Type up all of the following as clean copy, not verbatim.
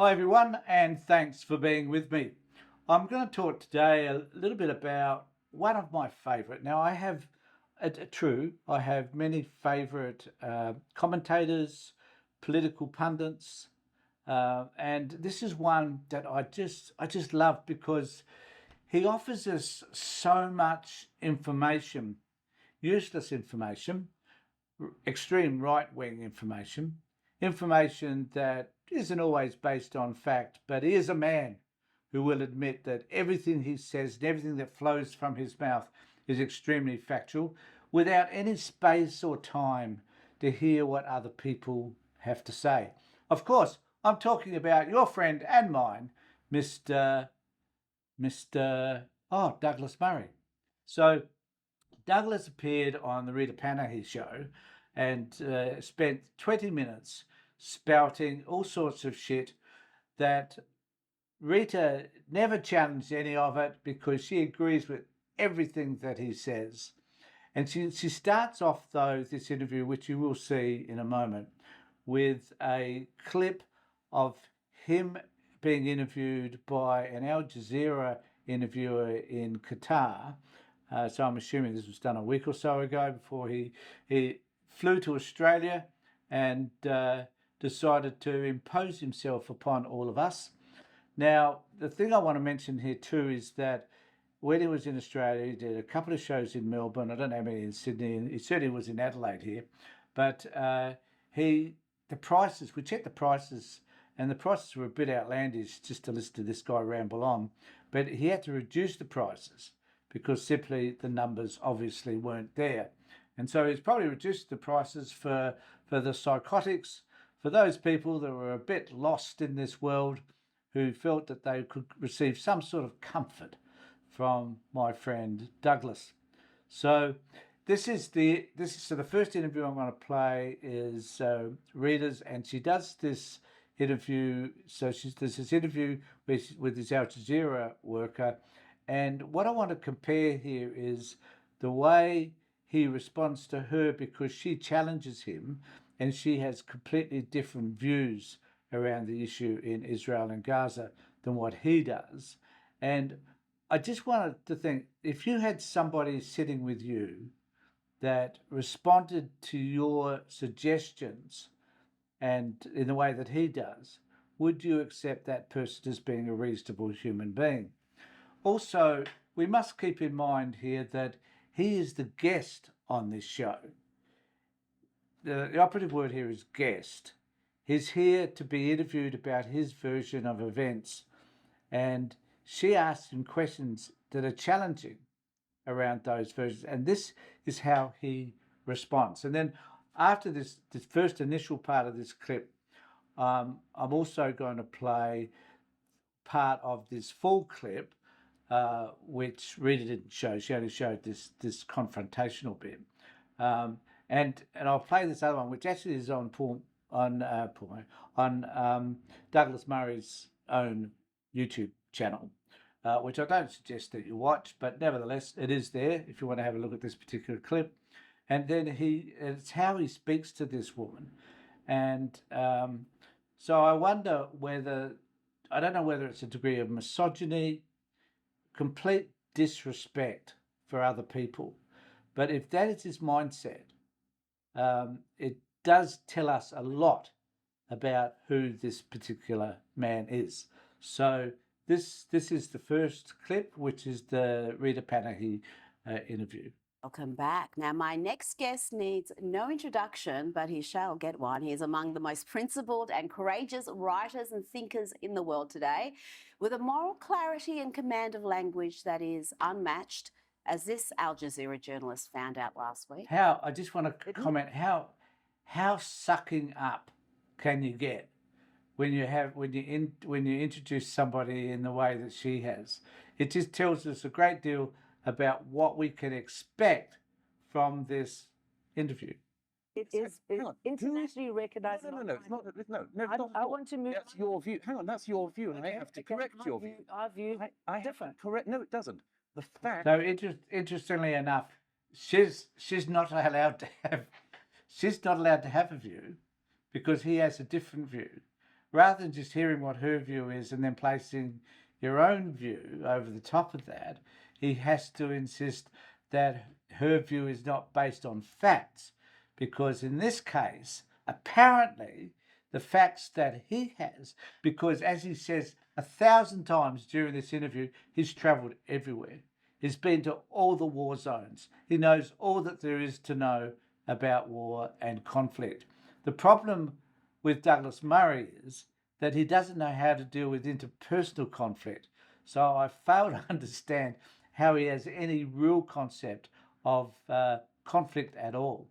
Hi everyone, and thanks for being with me. I'm going to talk today a little bit about one of my favourite. Now, I have, I have many favourite commentators, political pundits, and this is one that I just love because he offers us so much information, useless information, extreme right wing information, information that isn't always based on fact, but he is a man who will admit that everything he says and everything that flows from his mouth is extremely factual without any space or time to hear what other people have to say. Of course, I'm talking about your friend and mine, Mr. Douglas Murray. So Douglas appeared on the Rita Panahi show and spent 20 minutes spouting all sorts of shit that Rita never challenged any of it because she agrees with everything that he says. And she starts off, though, this interview, which you will see in a moment, with a clip of him being interviewed by an Al Jazeera interviewer in Qatar. So I'm assuming this was done a week or so ago before he flew to Australia and decided to impose himself upon all of us. Now, the thing I want to mention here too is that when he was in Australia, he did a couple of shows in Melbourne. I don't know how many in Sydney, and he certainly was in Adelaide here. But the prices, we checked the prices, and the prices were a bit outlandish just to listen to this guy ramble on. But he had to reduce the prices because simply the numbers obviously weren't there. And so he's probably reduced the prices for the psychotics, for those people that were a bit lost in this world who felt that they could receive some sort of comfort from my friend Douglas. So the first interview I'm going to play is Rita's, and she does this interview. So there's this interview with this Al Jazeera worker, and what I want to compare here is the way he responds to her because she challenges him, and she has completely different views around the issue in Israel and Gaza than what he does. And I just wanted to think, if you had somebody sitting with you that responded to your suggestions and in the way that he does, would you accept that person as being a reasonable human being? Also, we must keep in mind here that he is the guest on this show. The operative word here is guest. He's here to be interviewed about his version of events, and she asks him questions that are challenging around those versions, and this is how he responds. And then after this first initial part of this clip, I'm also going to play part of this full clip, which Rita didn't show. She only showed this confrontational bit, and I'll play this other one, which actually is on Douglas Murray's own YouTube channel, which I don't suggest that you watch, but nevertheless, it is there if you want to have a look at this particular clip. And then it's how he speaks to this woman. And so I wonder I don't know whether it's a degree of misogyny, complete disrespect for other people. But if that is his mindset, it does tell us a lot about who this particular man is. So this is the first clip, which is the Rita Panahi interview. Welcome back. Now, my next guest needs no introduction, but he shall get one. He is among the most principled and courageous writers and thinkers in the world today, with a moral clarity and command of language that is unmatched, as this Al Jazeera journalist found out last week. I just want to comment, how sucking up can you get when you introduce somebody in the way that she has? It just tells us a great deal about what we can expect from this interview. It is internationally recognized. No, it's not. No, I want to move. That's your view. Hang on, that's your view, and I have to correct your view. Our view I different. Correct. No, it doesn't. The fact. So interestingly enough, she's not allowed to have a view because he has a different view. rather than just hearing what her view is and then placing your own view over the top of that, he has to insist that her view is not based on facts, because in this case, apparently, the facts that he has, because as he says 1,000 times during this interview, he's travelled everywhere. He's been to all the war zones. He knows all that there is to know about war and conflict. The problem with Douglas Murray is that he doesn't know how to deal with interpersonal conflict. So I fail to understand how he has any real concept of conflict at all.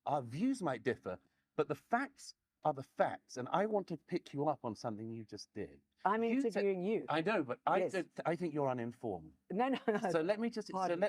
Our views might differ, but the facts are the facts. And I want to pick you up on something you just did. I'm You said- interviewing you. I know, but Yes. I think you're uninformed. No, no, no. So let me just. Pardon.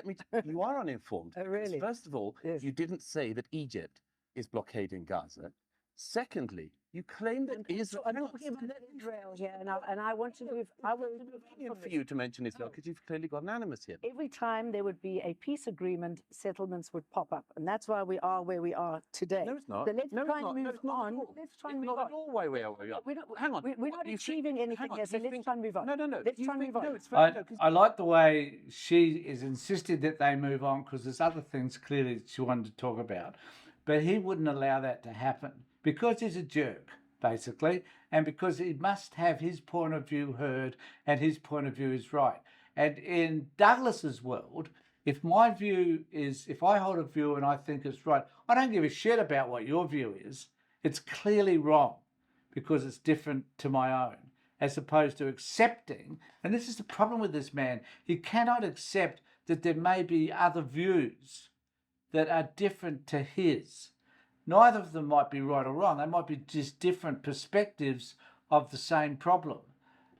You are uninformed. Oh, really? First of all, Yes. you didn't say that Egypt is blockading Gaza. Secondly, you claim that Israel. I'm Hang on, talking about let me Israel here, and I want to move. I will move on for from you this. to mention Israel because you've clearly got an animus here. Every time there would be a peace agreement, settlements would pop up, and that's why we are where we are today. No, it's not. So let's No, it's try and not. No, move it's not at on. all. Let's try and It's move not on. at all why we are where we are. We're not, Hang on. We're What not you think- achieving anything hang on, here, so you let's think- try and move on. No, no, no. Let's You try and think- move on. No, it's very, no, 'cause- I like the way she is insisting that they move on because there's other things clearly that she wanted to talk about. But he wouldn't allow that to happen because he's a jerk, basically, and because he must have his point of view heard and his point of view is right. And in Douglas's world, if I hold a view and I think it's right, I don't give a shit about what your view is. It's clearly wrong because it's different to my own, as opposed to accepting. And this is the problem with this man. He cannot accept that there may be other views that are different to his. Neither of them might be right or wrong. They might be just different perspectives of the same problem.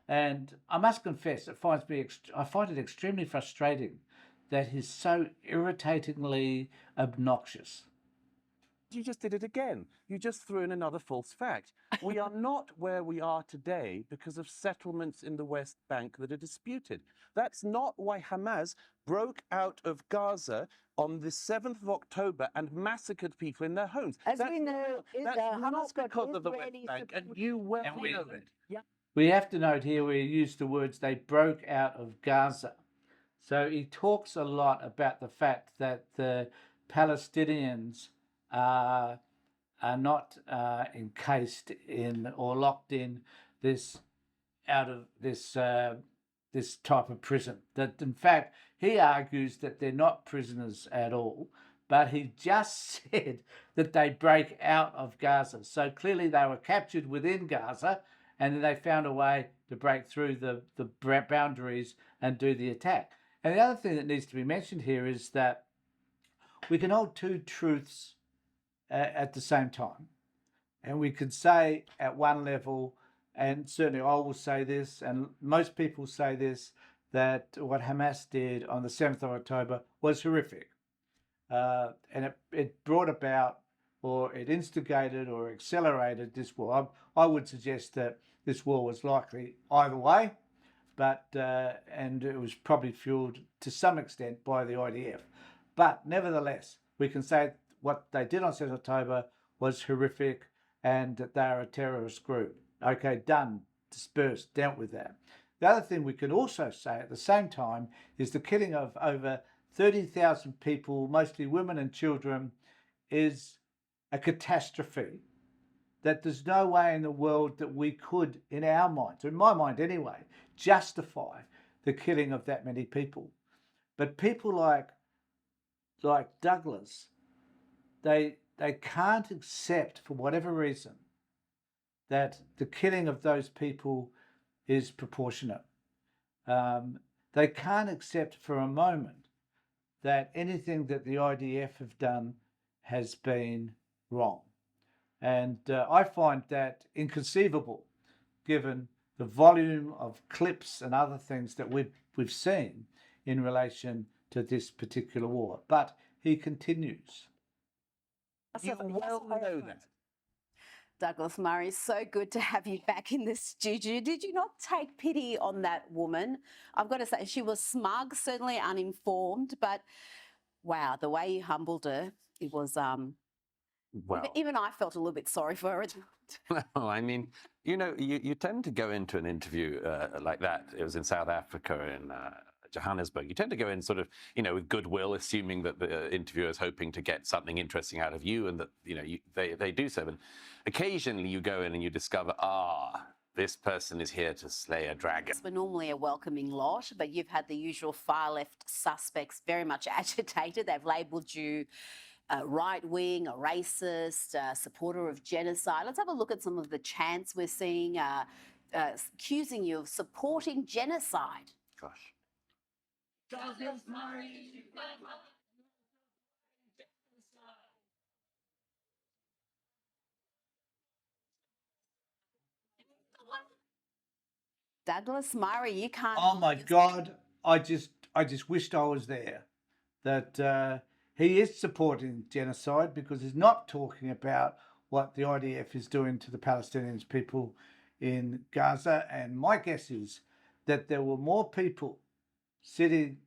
And I must confess, I find it extremely frustrating that he's so irritatingly obnoxious. You just did it again. You just threw in another false fact. We are not where we are today because of settlements in the West Bank that are disputed. That's not why Hamas broke out of Gaza on the 7th of October and massacred people in their homes. As That's we know, that's Hamas not got because of the West Israeli Bank, and support. you well And we- know that. Yeah. We have to note here we use the words they broke out of Gaza. So he talks a lot about the fact that the Palestinians are not encased in or locked in this this type of prison. That in fact he argues that they're not prisoners at all, but he just said that they break out of Gaza. So clearly they were captured within Gaza, and then they found a way to break through the boundaries and do the attack. And the other thing that needs to be mentioned here is that we can hold two truths at the same time. And we could say at one level, and certainly I will say this, and most people say this, that what Hamas did on the 7th of October was horrific. And it brought about, or it instigated or accelerated this war. I would suggest that this war was likely either way, but and it was probably fueled to some extent by the IDF. But nevertheless, we can say what they did on 7th October was horrific and that they are a terrorist group. Okay, done, dispersed, dealt with that. The other thing we can also say at the same time is the killing of over 30,000 people, mostly women and children, is a catastrophe. That there's no way in the world that we could, in our minds, in my mind anyway, justify the killing of that many people. But people like Douglas, they can't accept, for whatever reason, that the killing of those people is proportionate. They can't accept for a moment that anything that the IDF have done has been wrong. And I find that inconceivable, given the volume of clips and other things that we've seen in relation to this particular war. But he continues. You well know that. Douglas Murray, so good to have you back in the studio. Did you not take pity on that woman? I've got to say, she was smug, certainly uninformed, but wow, the way you humbled her, it was Well, Even I felt a little bit sorry for her. well, I mean, you tend to go into an interview like that. It was in South Africa, in Johannesburg. You tend to go in sort of, with goodwill, assuming that the interviewer is hoping to get something interesting out of you, and that they do so. And occasionally, you go in and you discover, this person is here to slay a dragon. We're normally a welcoming lot, but you've had the usual far left suspects very much agitated. They've labelled you right wing, a racist, supporter of genocide. Let's have a look at some of the chants we're seeing accusing you of supporting genocide. Gosh. Douglas Murray, you can't. Oh my God! I just wished I was there. That he is supporting genocide because he's not talking about what the IDF is doing to the Palestinian people in Gaza. And my guess is that there were more people standing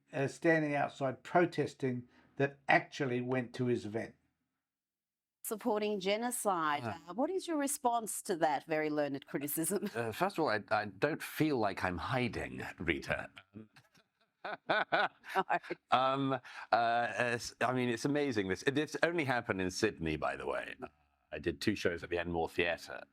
outside protesting that actually went to his event. Supporting genocide. What is your response to that very learned criticism? First of all, I don't feel like I'm hiding, Rita. I mean, it's amazing. This only happened in Sydney, by the way. I did 2 shows at the Enmore Theatre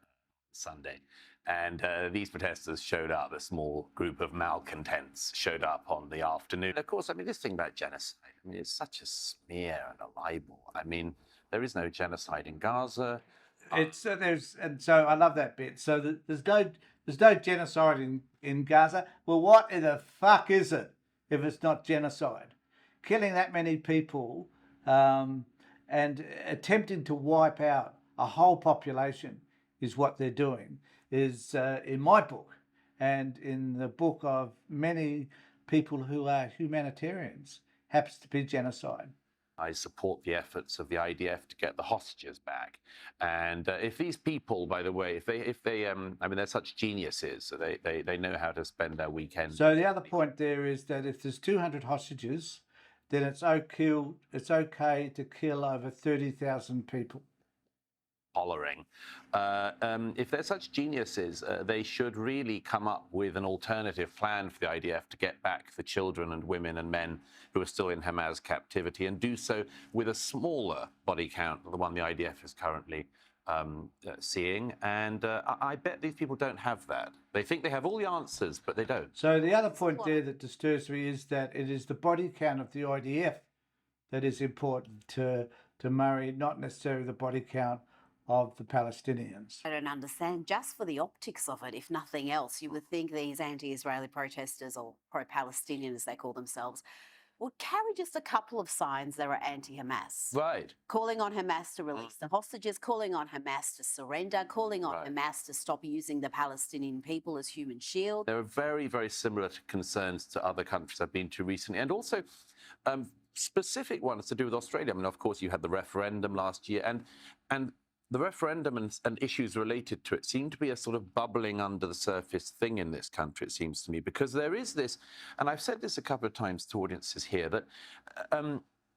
Sunday, and these protesters showed up. A small group of malcontents showed up on the afternoon. Of course, I mean, this thing about genocide, I mean, it's such a smear and a libel. I mean, there is no genocide in Gaza. So I love that bit. So there's no genocide in Gaza. Well, what in the fuck is it if it's not genocide? Killing that many people and attempting to wipe out a whole population is what they're doing. Is in my book and in the book of many people who are humanitarians happens to be genocide. I support the efforts of the IDF to get the hostages back. And if these people, by the way, if they I mean, they're such geniuses, so they know how to spend their weekends. So the other point there is that if there's 200 hostages, then it's okay to kill over 30,000 people. Hollering. If they're such geniuses, they should really come up with an alternative plan for the IDF to get back the children and women and men who are still in Hamas captivity, and do so with a smaller body count than the one the IDF is currently seeing. And I bet these people don't have that. They think they have all the answers, but they don't. So the other point there that disturbs me is that it is the body count of the IDF that is important to Murray, not necessarily the body count of the Palestinians. I don't understand. Just for the optics of it, if nothing else, you would think these anti-Israeli protesters, or pro-Palestinian as they call themselves, would carry just a couple of signs that are anti-Hamas. Right. Calling on Hamas to release the hostages, calling on Hamas to surrender, calling on Hamas to stop using the Palestinian people as human shield. There are very, very similar concerns to other countries I've been to recently, and also specific ones to do with Australia. I mean, of course, you had the referendum last year, and the referendum and issues related to it seem to be a sort of bubbling under the surface thing in this country, it seems to me, because there is this, and I've said this a couple of times to audiences here, that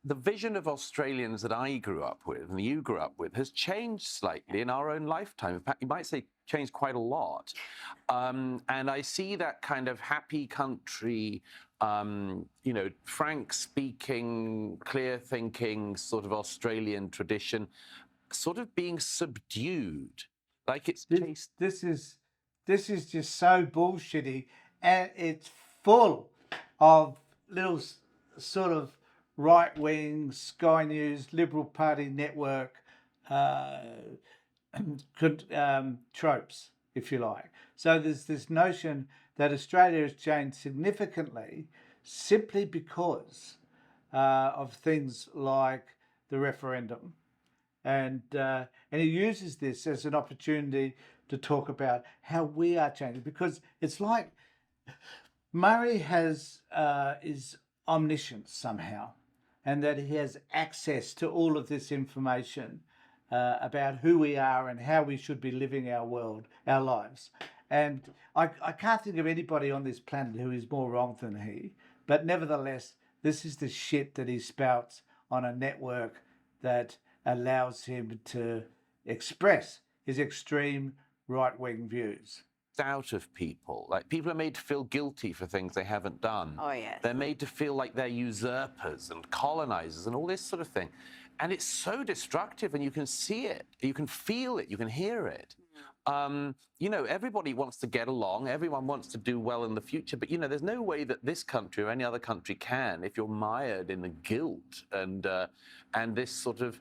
the vision of Australians that I grew up with and you grew up with has changed slightly in our own lifetime. In fact, you might say changed quite a lot. And I see that kind of happy country, frank-speaking, clear-thinking sort of Australian tradition sort of being subdued, like it's this is just so bullshitty, and it's full of little sort of right-wing Sky News Liberal Party network tropes, if you like. So there's this notion that Australia has changed significantly simply because of things like the referendum. And he uses this as an opportunity to talk about how we are changing, because it's like Murray is omniscient somehow, and that he has access to all of this information about who we are and how we should be living our world, our lives. And I can't think of anybody on this planet who is more wrong than he. But nevertheless, this is the shit that he spouts on a network that allows him to express his extreme right-wing views. Out of people. Like, people are made to feel guilty for things they haven't done. Oh, yes. They're made to feel like they're usurpers and colonizers and all this sort of thing. And it's so destructive, and you can see it, you can feel it, you can hear it. You know, everybody wants to get along, everyone wants to do well in the future, but, you know, there's no way that this country or any other country can if you're mired in the guilt and this sort of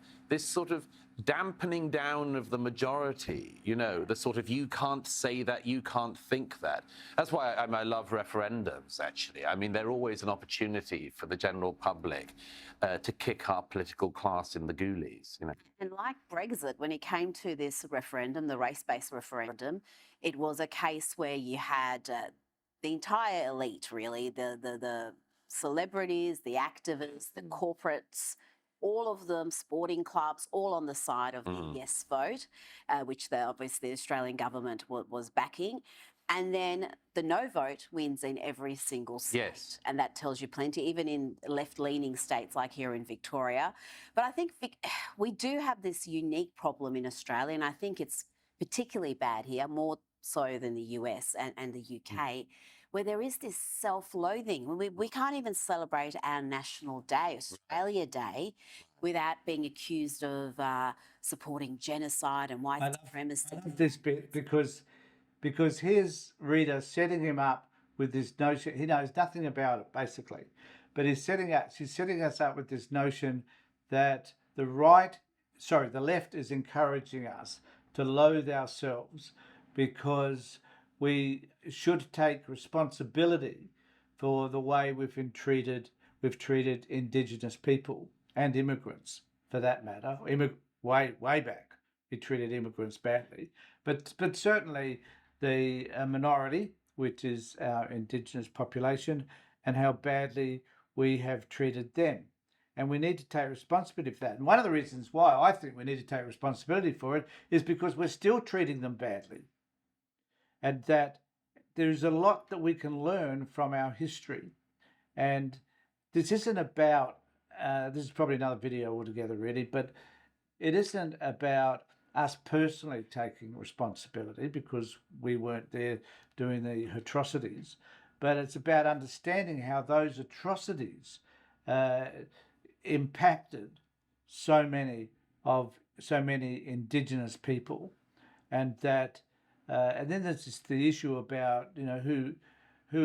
dampening down of the majority, you know, the sort of you can't say that, you can't think that. That's why I love referendums, actually. I mean, they're always an opportunity for the general public to kick our political class in the ghoulies, you know. And like Brexit, when it came to this referendum, the race-based referendum, it was a case where you had the entire elite, really, the celebrities, the activists, the corporates, all of them, sporting clubs, all on the side of the yes vote, which obviously the Australian government was backing. And then the no vote wins in every single state. Yes. And that tells you plenty, even in left-leaning states like here in Victoria. But I think we do have this unique problem in Australia, and I think it's particularly bad here, more so than the US and the UK, where there is this self-loathing. We can't even celebrate our national day, Australia Day, without being accused of supporting genocide and white supremacy. I love this bit because here's Rita setting him up with this notion. He knows nothing about it, basically, but she's setting us up with this notion that the left is encouraging us to loathe ourselves because we should take responsibility for the way we've treated Indigenous people and immigrants, for that matter. Way back, we treated immigrants badly, but certainly the minority, which is our Indigenous population, and how badly we have treated them. And we need to take responsibility for that. And one of the reasons why I think we need to take responsibility for it is because we're still treating them badly. And that there's a lot that we can learn from our history. And this isn't about, this is probably another video altogether really, but it isn't about us personally taking responsibility because we weren't there doing the atrocities, but it's about understanding how those atrocities impacted so many Indigenous people, and that and then there's just the issue about, you know, who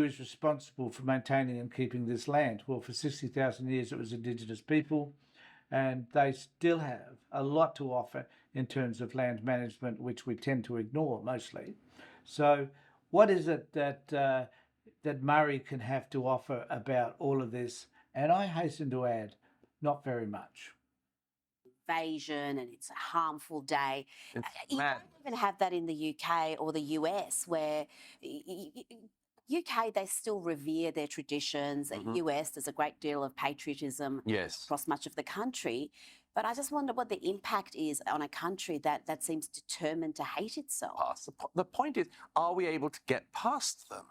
is responsible for maintaining and keeping this land. Well, for 60,000 years it was Indigenous people, and they still have a lot to offer in terms of land management, which we tend to ignore mostly. So what is it that Murray can have to offer about all of this? And I hasten to add, not very much. Invasion, and it's a harmful day. It's You mad. don't even have that in the UK or the US, where UK, they still revere their traditions. US, there's a great deal of patriotism Yes. across much of the country. But I just wonder what the impact is on a country that seems determined to hate itself. Past. The point is, are we able to get past them?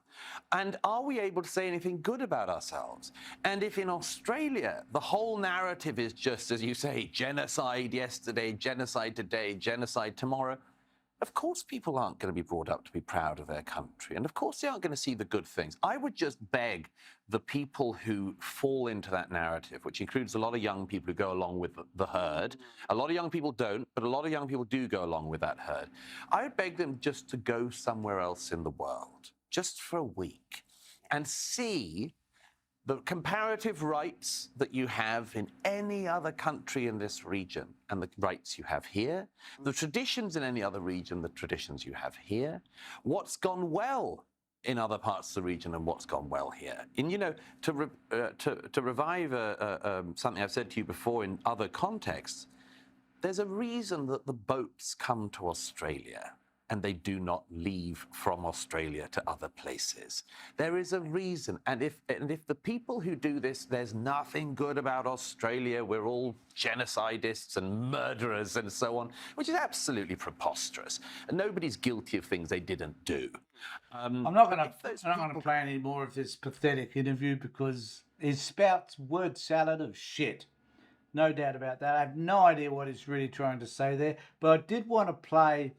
And are we able to say anything good about ourselves? And if in Australia, the whole narrative is just, as you say, genocide yesterday, genocide today, genocide tomorrow, of course people aren't going to be brought up to be proud of their country. And of course they aren't going to see the good things. I would just beg the people who fall into that narrative, which includes a lot of young people who go along with the herd. A lot of young people don't, but a lot of young people do go along with that herd. I would beg them just to go somewhere else in the world, just for a week, and see the comparative rights that you have in any other country in this region and the rights you have here, the traditions in any other region, the traditions you have here, what's gone well in other parts of the region and what's gone well here. And, you know, to revive something I've said to you before in other contexts, there's a reason that the boats come to Australia and they do not leave from Australia to other places. There is a reason. And if the people who do this, there's nothing good about Australia, we're all genocidists and murderers and so on, which is absolutely preposterous. And nobody's guilty of things they didn't do. I'm not going to play any more of this pathetic interview because it spouts word salad of shit. No doubt about that. I have no idea what he's really trying to say there, but I did want to play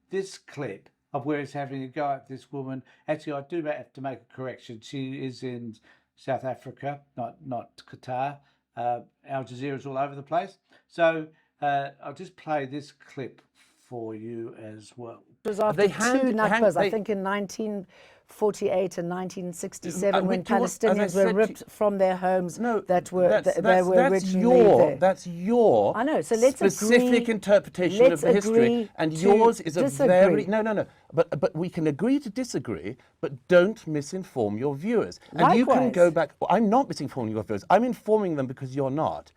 this clip of where he's having a go at this woman. Actually, I do have to make a correction. She is in South Africa, not Qatar. Al Jazeera's all over the place. So I'll just play this clip for you as well. It was after They two Nakbas, I they- think in 1948 and 1967, when do you want- as I Palestinians were said to ripped from their homes No, that were that's, they that's, were that's originally your, there. That's your I know, so let's specific agree- interpretation let's of the history. agree And to yours is a disagree. very... No. But we can agree to disagree, but don't misinform your viewers. And you can go Likewise. back... Well, I'm not misinforming your viewers. I'm informing them because you're not.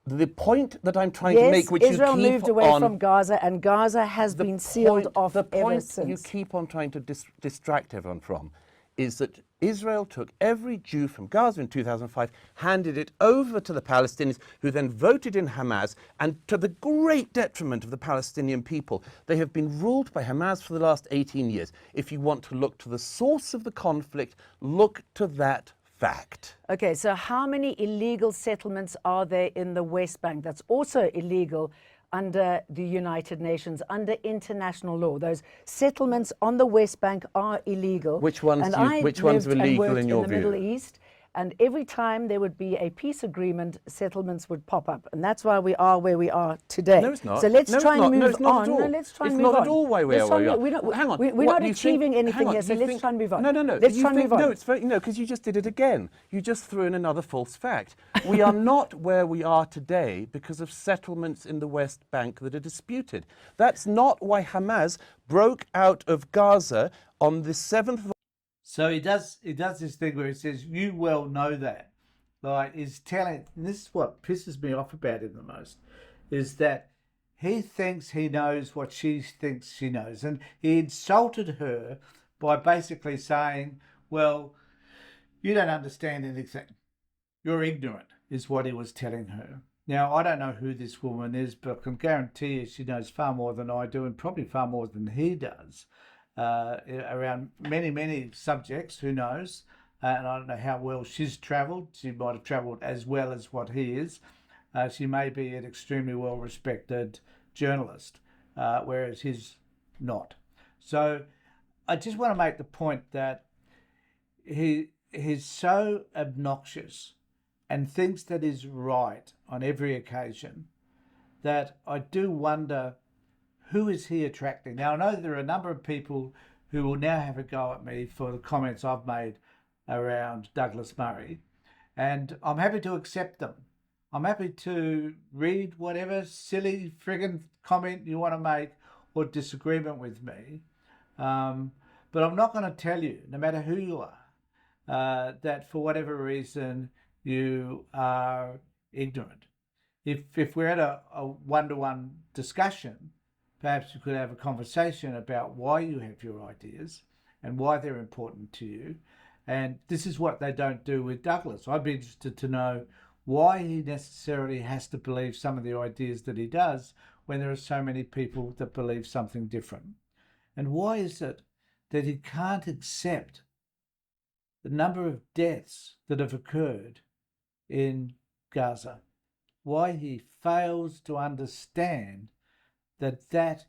The point that I'm trying to Yes, make, which Israel you keep moved away on... from Gaza, and Gaza has been sealed off The ever point since. you keep on trying to distract everyone from is that Israel took every Jew from Gaza in 2005, handed it over to the Palestinians, who then voted in Hamas, and to the great detriment of the Palestinian people. They have been ruled by Hamas for the last 18 years. If you want to look to the source of the conflict, look to that fact. Okay, so how many illegal settlements are there in the West Bank that's also illegal under the United Nations, under international law? Those settlements on the West Bank are illegal. Which ones And do you- I which ones lived are and legal worked in your the view? Middle East, and every time there would be a peace agreement, settlements would pop up, and that's why we are where we are today. No, it's not. So let's No, it's try and not. No, move it's not on. at all. No, let's try and It's move on. not at all why we Let's are try where we and are. move- we're not- Hang on. We're What, not you think- achieving hang anything on, here, so you let's think- try and move on. No. Let's You try and think- move on. No, it's very... No, because you just did it again. You just threw in another false fact. We are not where we are today because of settlements in the West Bank that are disputed. That's not why Hamas broke out of Gaza on the 7th of... So he does this thing where he says, you well know that. Like, he's telling, and this is what pisses me off about him the most, is that he thinks he knows what she thinks she knows. And he insulted her by basically saying, well, you don't understand anything. You're ignorant, is what he was telling her. Now, I don't know who this woman is, but I can guarantee you she knows far more than I do, and probably far more than he does, around many subjects, who knows. And I don't know how well she's travelled. She might have travelled as well as what he is. She may be an extremely well-respected journalist, whereas he's not. So I just want to make the point that he's so obnoxious and thinks that he's right on every occasion that I do wonder, who is he attracting? Now, I know there are a number of people who will now have a go at me for the comments I've made around Douglas Murray, and I'm happy to accept them. I'm happy to read whatever silly friggin' comment you want to make or disagreement with me, but I'm not going to tell you, no matter who you are, that for whatever reason you are ignorant. If we're at a one-to-one discussion, perhaps you could have a conversation about why you have your ideas and why they're important to you. And this is what they don't do with Douglas. I'd be interested to know why he necessarily has to believe some of the ideas that he does when there are so many people that believe something different. And why is it that he can't accept the number of deaths that have occurred in Gaza? Why he fails to understand that that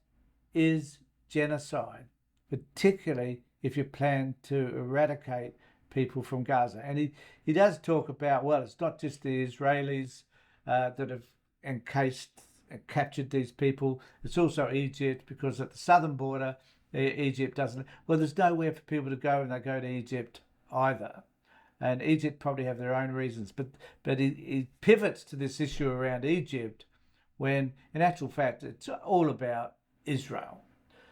is genocide, particularly if you plan to eradicate people from Gaza. And he does talk about, well, it's not just the Israelis that have encased and captured these people, it's also Egypt, because at the southern border, Egypt doesn't... Well, there's nowhere for people to go when they go to Egypt either. And Egypt probably have their own reasons. But he pivots to this issue around Egypt when, in actual fact, it's all about Israel.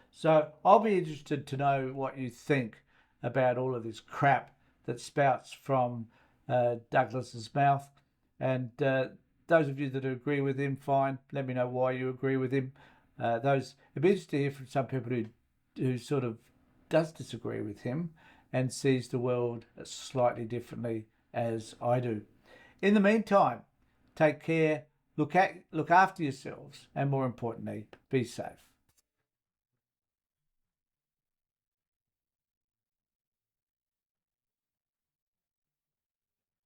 So I'll be interested to know what you think about all of this crap that spouts from Douglas's mouth. And those of you that agree with him, fine. Let me know why you agree with him. It'd be interesting to hear from some people who sort of does disagree with him and sees the world slightly differently as I do. In the meantime, take care, look after yourselves, and more importantly, be safe.